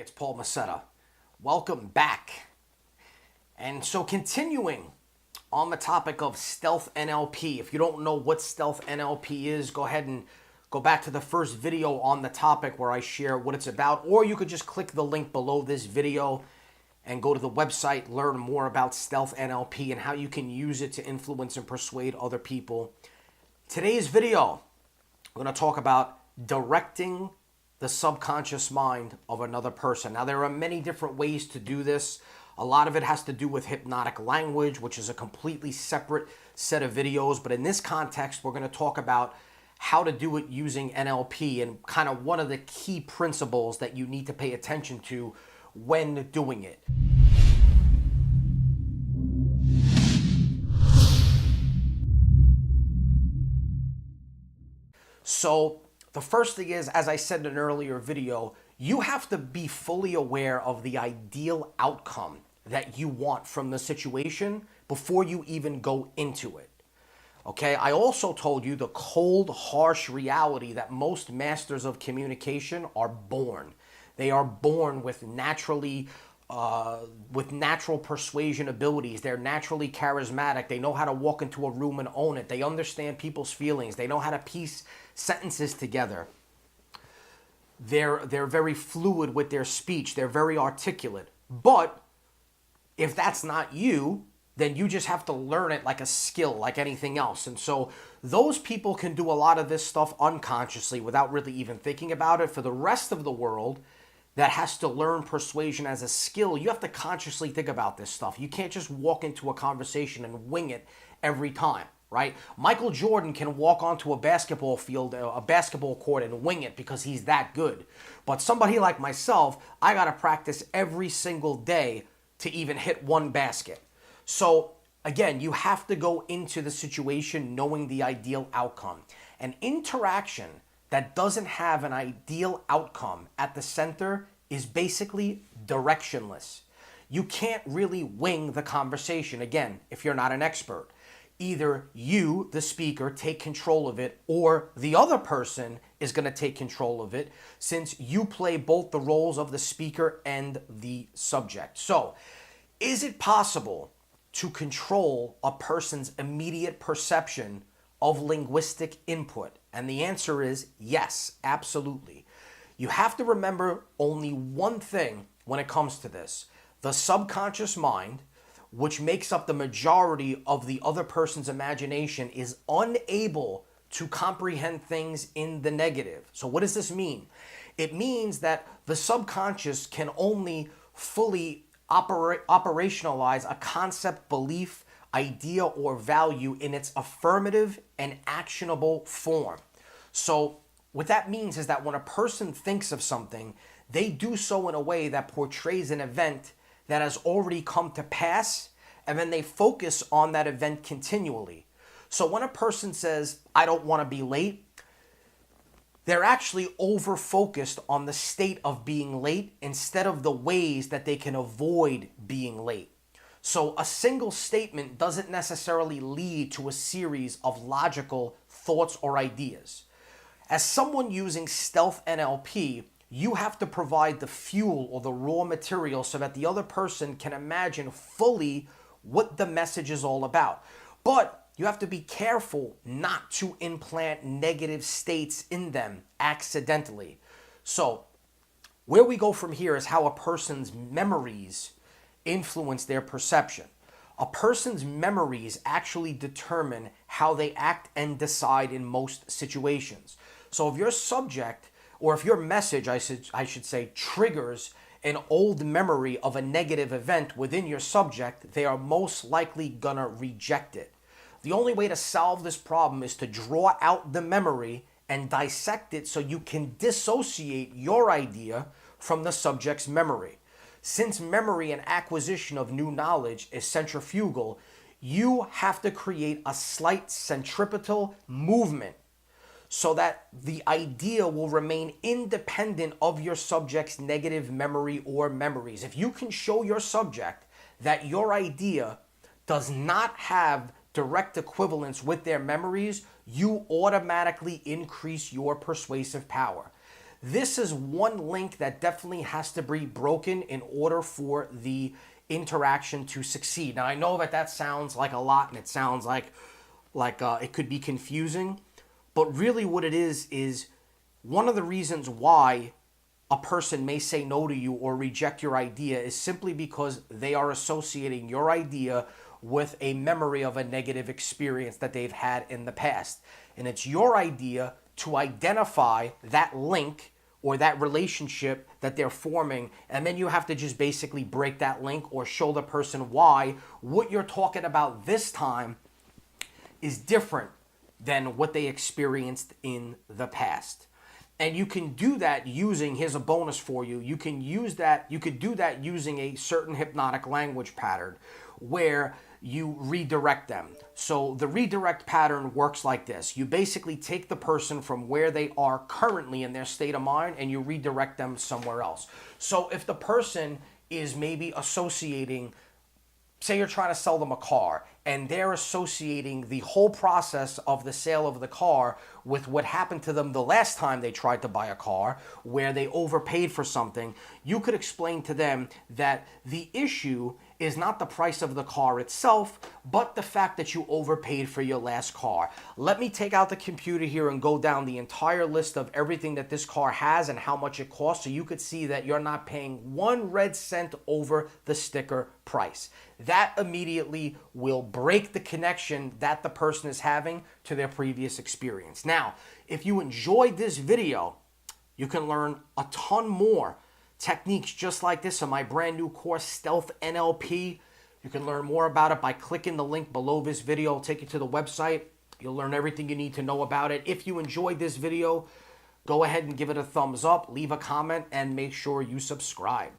it's Paul Macetta. Welcome back. And so continuing on the topic of Stealth NLP. If you don't know what Stealth NLP is, go ahead and go back to the first video on the topic where I share what it's about, or you could just click the link below this video and go to the website, learn more about Stealth NLP and how you can use it to influence and persuade other people. Today's video, we're going to talk about directing the subconscious mind of another person. Now, there are many different ways to do this. A lot of it has to do with hypnotic language, which is a completely separate set of videos. But in this context, we're going to talk about how to do it using NLP and kind of one of the key principles that you need to pay attention to when doing it. So the first thing is, as I said in an earlier video, you have to be fully aware of the ideal outcome that you want from the situation before you even go into it. Okay, I also told you the cold, harsh reality that most masters of communication are born. They are born with natural persuasion abilities. They're naturally charismatic. They know how to walk into a room and own it. They understand people's feelings. They know how to piece sentences together. They're very fluid with their speech. They're very articulate. But if that's not you, then you just have to learn it like a skill, like anything else. And so those people can do a lot of this stuff unconsciously without really even thinking about it. For the rest of the world that has to learn persuasion as a skill, you have to consciously think about this stuff. You can't just walk into a conversation and wing it every time, right? Michael Jordan can walk onto a basketball field, a basketball court and wing it because he's that good. But somebody like myself, I got to practice every single day to even hit one basket. So again, you have to go into the situation knowing the ideal outcome. An interaction that doesn't have an ideal outcome at the center is basically directionless. You can't really wing the conversation, again, if you're not an expert. Either you, the speaker, take control of it, or the other person is going to take control of it, since you play both the roles of the speaker and the subject. So, is it possible to control a person's immediate perception of linguistic input? And the answer is yes, absolutely. You have to remember only one thing when it comes to this. The subconscious mind, which makes up the majority of the other person's imagination, is unable to comprehend things in the negative. So what does this mean? It means that the subconscious can only fully operationalize a concept, belief, idea, or value in its affirmative and actionable form. So what that means is that when a person thinks of something, they do so in a way that portrays an event that has already come to pass, and then they focus on that event continually. So when a person says, I don't want to be late, they're actually over-focused on the state of being late instead of the ways that they can avoid being late. So a single statement doesn't necessarily lead to a series of logical thoughts or ideas. As someone using Stealth NLP, you have to provide the fuel or the raw material so that the other person can imagine fully what the message is all about. But you have to be careful not to implant negative states in them accidentally. So where we go from here is how a person's memories influence their perception. A person's memories actually determine how they act and decide in most situations. So if your subject, or if your message, I should say, triggers an old memory of a negative event within your subject, they are most likely gonna reject it. The only way to solve this problem is to draw out the memory and dissect it so you can dissociate your idea from the subject's memory. Since memory and acquisition of new knowledge is centrifugal, you have to create a slight centripetal movement so that the idea will remain independent of your subject's negative memory or memories. If you can show your subject that your idea does not have direct equivalence with their memories, you automatically increase your persuasive power. This is one link that definitely has to be broken in order for the interaction to succeed. Now, I know that that sounds like a lot, and it sounds like it could be confusing, but really what it is one of the reasons why a person may say no to you or reject your idea is simply because they are associating your idea with a memory of a negative experience that they've had in the past. And it's your idea to identify that link or that relationship that they're forming, and then you have to just basically break that link or show the person why what you're talking about this time is different than what they experienced in the past. And you can do that using, here's a bonus for you, you could do that using a certain hypnotic language pattern where you redirect them. So the redirect pattern works like this. You basically take the person from where they are currently in their state of mind and you redirect them somewhere else. So if the person is maybe associating, say you're trying to sell them a car, and they're associating the whole process of the sale of the car with what happened to them the last time they tried to buy a car, where they overpaid for something, you could explain to them that the issue is not the price of the car itself, but the fact that you overpaid for your last car. Let me take out the computer here and go down the entire list of everything that this car has and how much it costs, so you could see that you're not paying 1 red cent over the sticker price. That immediately will break the connection that the person is having to their previous experience. Now, if you enjoyed this video, you can learn a ton more techniques just like this in my brand new course, Stealth NLP. You can learn more about it by clicking the link below this video. It'll take you to the website. You'll learn everything you need to know about it. If you enjoyed this video, go ahead and give it a thumbs up, leave a comment, and make sure you subscribe.